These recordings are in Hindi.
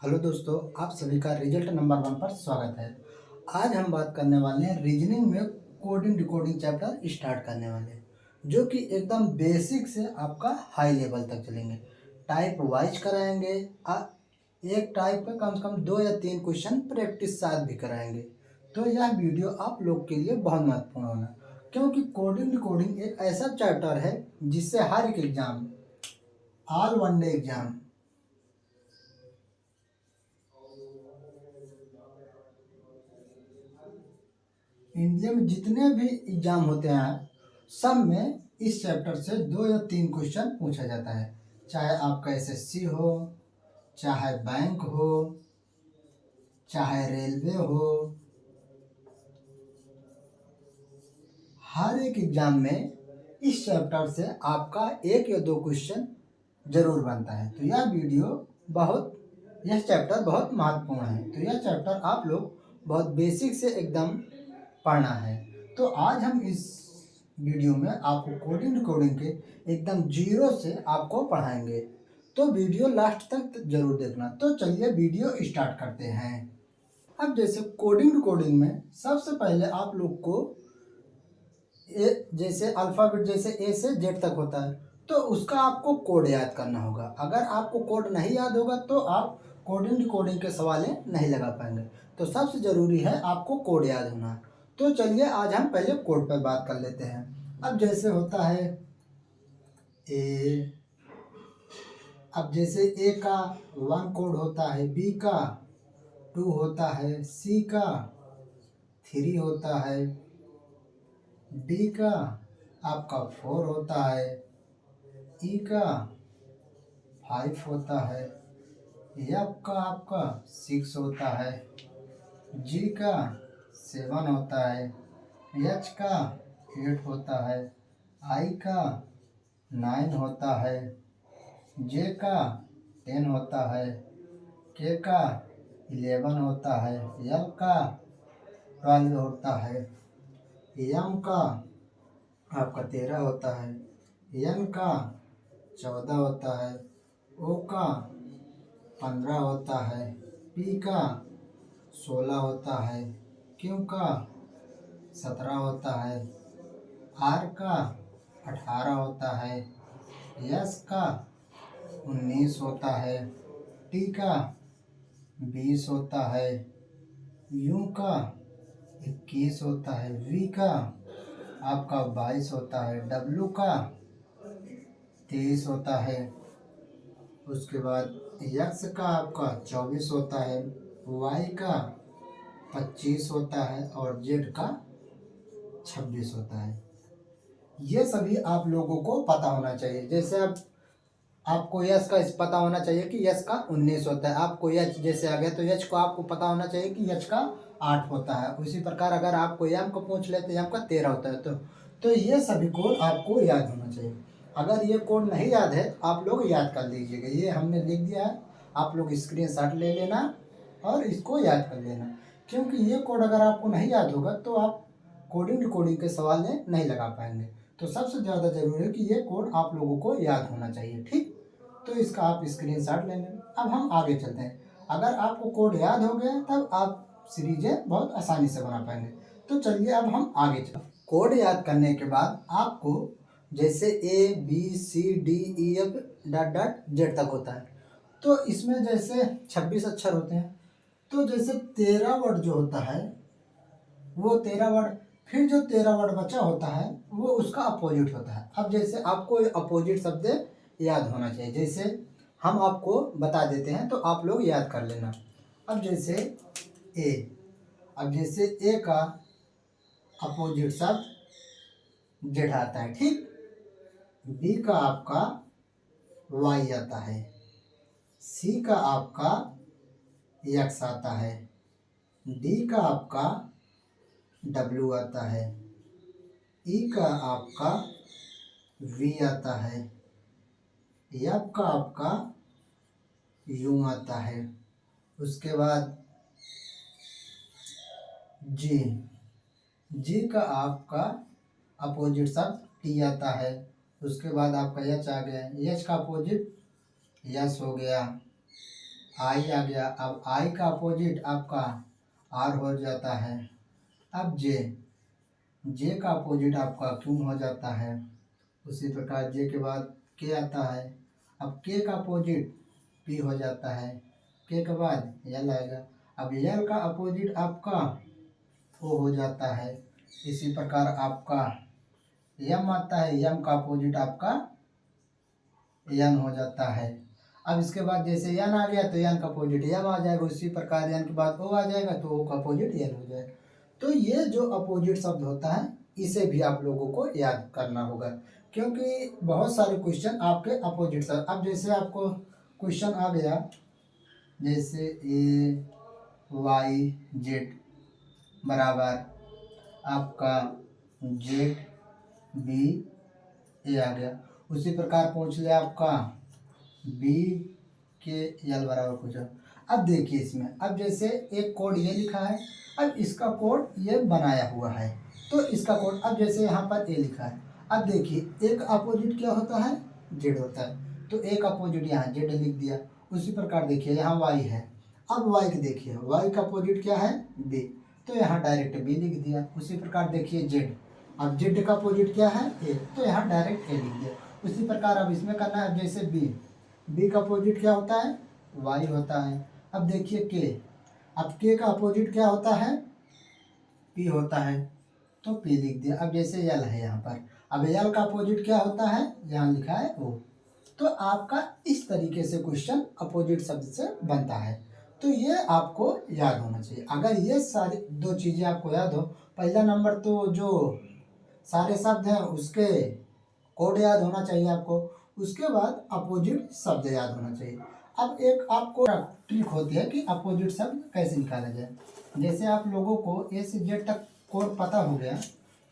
हेलो दोस्तों, आप सभी का रिजल्ट नंबर 1 पर स्वागत है। आज हम बात करने वाले हैं रीजनिंग में कोडिंग डिकोडिंग चैप्टर स्टार्ट करने वाले हैं, जो कि एकदम बेसिक से आपका हाई लेवल तक चलेंगे। टाइप वाइज कराएंगे। एक टाइप का कम से कम 2 या 3 क्वेश्चन प्रैक्टिस साथ भी कराएंगे। तो यह वीडियो आप लोग के लिए बहुत महत्वपूर्ण होना, क्योंकि कोडिंग डिकोडिंग एक ऐसा चैप्टर है जिससे हर एक exam, all one day exam, India में जितने भी एग्जाम होते हैं सब में इस चैप्टर से 2 या 3 क्वेश्चन पूछा जाता है। चाहे आपका एसएससी हो, चाहे बैंक हो, चाहे रेलवे हो, हर एक एग्जाम में इस चैप्टर से आपका 1 या 2 क्वेश्चन जरूर बनता है। तो यह चैप्टर बहुत महत्वपूर्ण है। तो यह चैप्टर आप लोग बहुत बेसिक से एकदम पढ़ना है। तो आज हम इस वीडियो में आपको कोडिंग डिकोडिंग के एकदम जीरो से आपको पढ़ाएंगे। तो वीडियो लास्ट तक जरूर देखना। तो चलिए वीडियो स्टार्ट करते हैं। अब जैसे कोडिंग डिकोडिंग में सबसे पहले आप लोग को जैसे अल्फ़ाबेट जैसे ए से जेड तक होता है, तो उसका आपको कोड याद करना होगा। अगर आपको कोड नहीं याद होगा तो आप कोडिंग डिकोडिंग के सवालें नहीं लगा पाएंगे। तो सबसे ज़रूरी है आपको कोड याद होना। तो चलिए आज हम पहले कोड पर बात कर लेते हैं। अब जैसे होता है ए, अब जैसे ए का 1 कोड होता है, बी का 2 होता है, सी का 3 होता है, डी का आपका 4 होता है, ई का 5 होता है, एफ का आपका 6 होता है, जी का 7 होता है, एच का 8 होता है, आई का 9 होता है, जे का 10 होता है, के का 11 होता है, एल का 12 होता है, एम का आपका 13 होता है, एन का 14 होता है, ओ का 15 होता है, पी का 16 होता है, क्यू का 17 होता है, आर का 18 होता है, एस का 19 होता है, टी का 20 होता है, यू का 21 होता है, वी का आपका 22 होता है, डब्ल्यू का 23 होता है, उसके बाद यक्स का आपका 24 होता है, वाई का 25 होता है और जेड का 26 होता है। ये सभी आप लोगों को पता होना चाहिए। जैसे अब आपको यस का पता होना चाहिए कि यस का 19 होता है। आपको यच जैसे आ गया तो यच को आपको पता होना चाहिए कि यच का 8 होता है। उसी प्रकार अगर आपको यम को पूछ ले तो यम का 13 होता है। तो ये सभी कोड आपको याद होना चाहिए। अगर ये कोड नहीं याद है तो आप लोग याद कर लीजिएगा। ये हमने लिख दिया है, आप लोग स्क्रीनशॉट ले लेना और इसको याद कर लेना। क्योंकि ये कोड अगर आपको नहीं याद होगा तो आप कोडिंग के सवाल नहीं लगा पाएंगे। तो सबसे ज़्यादा जरूरी है कि ये कोड आप लोगों को याद होना चाहिए। ठीक, तो इसका आप स्क्रीनशॉट ले लें। अब हम आगे चलते हैं। अगर आपको कोड याद हो गया तब आप सीरीजें बहुत आसानी से बना पाएंगे। तो चलिए अब हम आगे चलते हैं। कोड याद करने के बाद आपको जैसे A B C D E F dot dot Z तक होता है, तो इसमें जैसे 26 अक्षर होते हैं। तो जैसे 13 वर्ड जो होता है वो 13 वर्ड, फिर जो 13 वर्ड बचा होता है वो उसका अपोजिट होता है। अब जैसे आपको अपोजिट शब्द याद होना चाहिए। जैसे हम आपको बता देते हैं तो आप लोग याद कर लेना। अब जैसे ए, अब जैसे ए का अपोजिट शब्द जेड आता है। ठीक, बी का आपका वाई आता है, सी का आपका एक्स आता है, डी का आपका डब्ल्यू आता है, ई का आपका वी आता है, एफ का आपका यू आता है। उसके बाद जी, जी का आपका अपोजिट शब्द टी आता है। उसके बाद आपका एच आ गया, एच का अपोजिट यस हो गया। आई आ गया। अब आई का अपोजिट आपका आर हो जाता है। अब जे, जे का अपोजिट आपका क्यू हो जाता है। उसी प्रकार जे के बाद के आता है। अब के का अपोजिट पी हो जाता है। के के बाद यल आएगा। अब यल का अपोजिट आपका ओ हो जाता है। इसी प्रकार आपका यम आता है। यम का अपोजिट आपका यन हो जाता है। अब इसके बाद जैसे यन आ गया तो यन का अपोजिट यम आ जाएगा। उसी प्रकार यन के बाद ओ आ जाएगा तो ओ का अपोजिट यल हो जाएगा। तो ये जो अपोजिट शब्द होता है इसे भी आप लोगों को याद करना होगा, क्योंकि बहुत सारे क्वेश्चन आपके अपोजिट शब्द। अब जैसे आपको क्वेश्चन आ गया जैसे ए वाई जेड बराबर आपका जेड बी ए आ गया। उसी प्रकार पूछ लिया आपका बी के यल बराबर कुछ। अब देखिए इसमें, अब जैसे एक कोड ये लिखा है, अब इसका कोड ये बनाया हुआ है, तो इसका कोड अब जैसे यहाँ पर ए लिखा है। अब देखिए एक अपोजिट क्या होता है, जेड होता है, तो एक अपोजिट यहाँ जेड लिख दिया। उसी प्रकार देखिए यहाँ वाई है। अब वाई के देखिए, वाई का अपोजिट क्या है, बी, तो यहाँ डायरेक्ट बी लिख दिया। उसी प्रकार देखिए जेड, अब जेड का अपोजिट क्या है, ए, तो यहाँ डायरेक्ट ए लिख दिया। उसी प्रकार अब इसमें करना है, जैसे बी, बी का अपोजिट क्या होता है, वाई होता है। अब देखिए के, अब के का अपोजिट क्या होता है, पी होता है, तो पी लिख दिया। अब जैसे यल है यहाँ पर, अब यल का अपोजिट क्या होता है, यहाँ लिखा है ओ। तो आपका इस तरीके से क्वेश्चन अपोजिट शब्द से बनता है। तो ये आपको याद होना चाहिए। अगर ये सारी दो चीज़ें आपको याद हो, पहला नंबर तो जो सारे शब्द हैं उसके कोड याद होना चाहिए आपको, उसके बाद अपोजिट शब्द याद होना चाहिए। अब एक आपको ट्रिक होती है कि अपोजिट शब्द कैसे निकाला जाए। जैसे आप लोगों को ए से जेड तक कोड पता हो गया,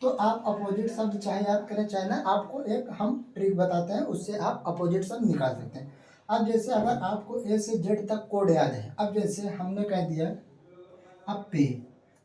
तो आप अपोजिट शब्द चाहे याद करें चाहे ना, आपको एक हम ट्रिक बताते हैं, उससे आप अपोजिट शब्द निकाल सकते हैं। अब जैसे अगर आपको ए से जेड तक कोड याद है, अब जैसे हमने कह दिया अब पी,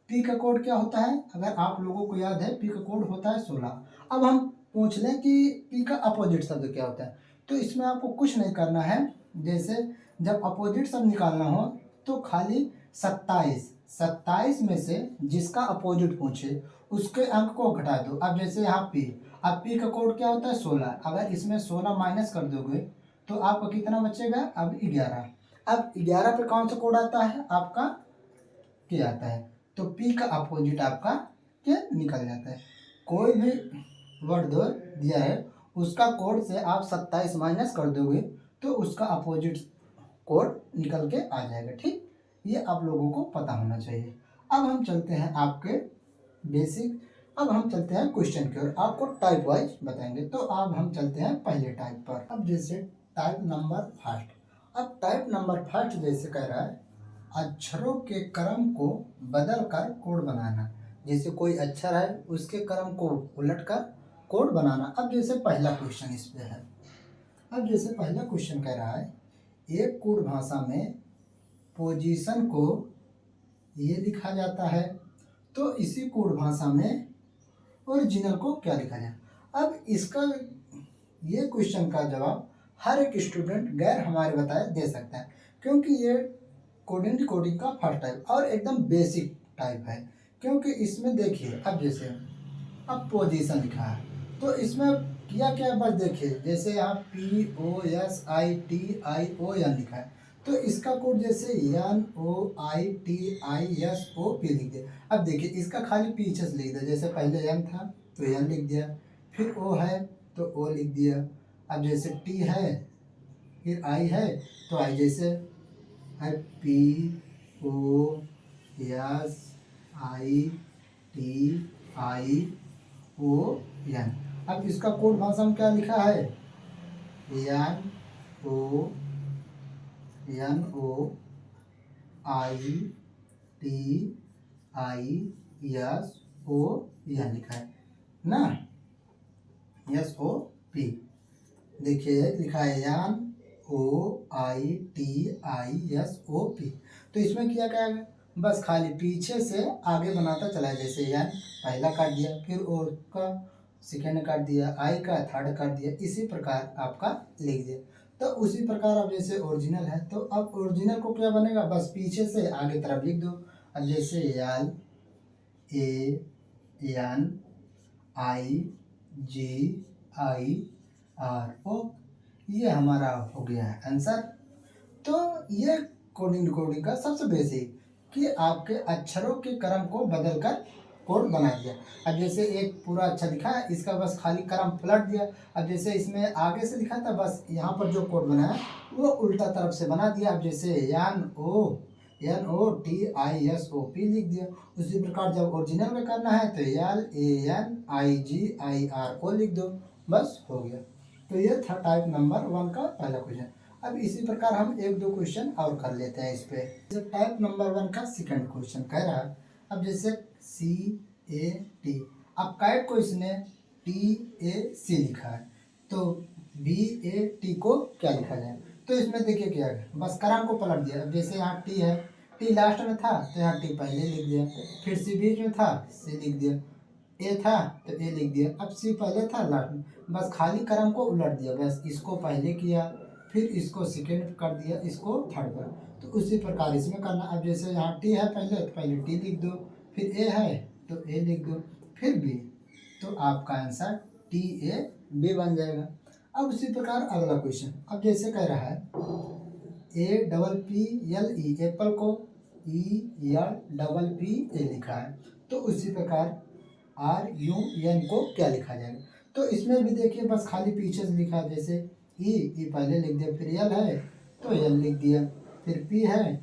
पी का कोड क्या होता है, अगर आप लोगों को याद है पी का कोड होता है 16। अब हम पूछ लें कि पी का अपोजिट शब्द क्या होता है, तो इसमें आपको कुछ नहीं करना है। जैसे जब अपोजिट शब्द निकालना हो तो खाली 27, 27 में से जिसका अपोजिट पूछे उसके अंक को घटा दो। अब जैसे यहाँ पी, अब पी का कोड क्या होता है 16, अगर इसमें 16 माइनस कर दोगे तो आपका कितना बचेगा, अब 11। अब 11 पे कौन सा कोड आता है, आपका के आता है, तो पी का अपोजिट आपका के निकल जाता है। कोई भी वर्ड दो दिया है उसका कोड से आप 27 माइनस कर दोगे तो उसका अपोजिट कोड निकल के आ जाएगा। ठीक, ये आप लोगों को पता होना चाहिए। अब हम चलते हैं आपके बेसिक, अब हम चलते हैं क्वेश्चन की ओर, आपको टाइप वाइज बताएंगे। तो अब हम चलते हैं पहले टाइप पर। अब जैसे टाइप नंबर फर्स्ट, अब टाइप नंबर फर्स्ट जैसे कह रहा है अक्षरों के क्रम को बदल कर कोड बनाना। जैसे कोई अक्षर है उसके क्रम को उलट कर कोड बनाना। अब जैसे पहला क्वेश्चन इस पे है, अब जैसे पहला क्वेश्चन कह रहा है एक कोड भाषा में पोजीशन को ये लिखा जाता है, तो इसी कोड भाषा में ओरिजिनल को क्या लिखा जाए। अब इसका ये क्वेश्चन का जवाब हर एक स्टूडेंट गैर हमारे बताए दे सकता है, क्योंकि ये कोडिंग डिकोडिंग का फर्स्ट टाइप और एकदम बेसिक टाइप है। क्योंकि इसमें देखिए, अब जैसे अब पोजीशन लिखा है तो इसमें किया क्या है, बस देखिए जैसे यहाँ POSITION लिखा है, तो इसका कोड जैसे NOITISOP लिख दिया। अब देखिए इसका खाली पीछे से लिख दिया, जैसे पहले एन था तो एन लिख दिया, फिर ओ है तो ओ लिख दिया। अब जैसे टी है फिर आई है तो आई, जैसे है POSITION। अब इसका कोड भाषा में क्या लिखा है, NOITISON लिखा है ना, SOP। देखिए लिखा है NOITISOP। तो इसमें किया क्या है, बस खाली पीछे से आगे बनाता चला है। जैसे एन पहला काट दिया, फिर ओ का सेकेंड काट दिया, आई का थर्ड काट दिया, इसी प्रकार आपका लिख दिया। तो उसी प्रकार अब जैसे ओरिजिनल है तो अब ओरिजिनल को क्या बनेगा, बस पीछे से आगे तरफ लिख दो। अब जैसे L A N I G I R O, ये हमारा हो गया है आंसर। तो ये कोडिंग डिकोडिंग का सबसे बेसिक कि आपके अक्षरों के क्रम को बदलकर कोड बना दिया। अब जैसे एक पूरा अक्षर लिखा है, इसका बस खाली क्रम पलट दिया। अब जैसे इसमें आगे से लिखा था, बस यहाँ पर जो कोड बनाया वो उल्टा तरफ से बना दिया। अब जैसे N O T I S O P लिख दिया। उसी प्रकार जब ओरिजिनल में करना है तो L A N I G I R O लिख दो, बस हो गया। तो ये था टाइप नंबर 1 का पहला क्वेश्चन। अब इसी प्रकार हम एक दो क्वेश्चन और कर लेते हैं इस पे। जैसे टाइप नंबर 1 का सेकंड क्वेश्चन कह रहा है, अब जैसे सी ए टी, अब कैट को इसने टी ए सी लिखा है, तो बी ए टी को क्या लिखा जाए। तो इसमें देखिए क्या है, बस क्रम को पलट दिया। अब जैसे यहाँ टी है, टी लास्ट में था तो यहाँ टी पहले लिख दिया, फिर सी बीच में था सी लिख दिया, ए था तो ए लिख दिया, अब सी पहले था लास्ट में, बस खाली क्रम को उलट दिया। बस इसको पहले किया, फिर इसको सेकेंड कर दिया, इसको थर्ड पर। तो उसी प्रकार इसमें करना। अब जैसे यहाँ टी है पहले तो पहले टी लिख दो, फिर ए है तो ए लिख दो, फिर बी, तो आपका आंसर टी ए बी बन जाएगा। अब उसी प्रकार अगला क्वेश्चन, अब जैसे कह रहा है A double P L E, apple को E L double P A लिखा है, तो उसी प्रकार आर यू एन को क्या लिखा जाएगा। तो इसमें भी देखिए बस खाली पीछे से लिखा है। जैसे ई पहले लिख दिया, फिर एल है तो एल लिख दिया, फिर पी है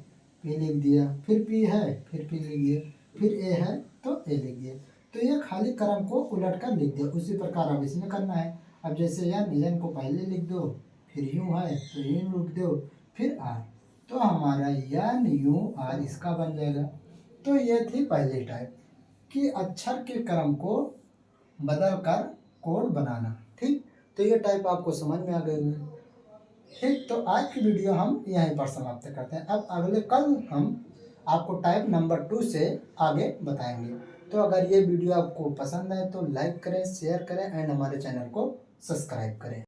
पी लिख दिया, फिर पी है फिर पी लिख दिया, फिर ए है तो ए लिख दिया। तो ये खाली क्रम को उलट कर लिख दिया। उसी प्रकार अब इसमें करना है। अब जैसे एन को पहले लिख दो, फिर यू है तो यू लिख दो, फिर आर, तो हमारा एन यू आर इसका बन जाएगा। तो ये थी पहली टाइप कि अक्षर के क्रम को बदल कर कोड बनाना। ठीक, तो ये टाइप आपको समझ में आ गई होगी। ठीक, तो आज की वीडियो हम यहीं पर समाप्त करते हैं। अब अगले कल हम आपको टाइप नंबर 2 से आगे बताएंगे। तो अगर ये वीडियो आपको पसंद आए तो लाइक करें, शेयर करें एंड हमारे चैनल को सब्सक्राइब करें।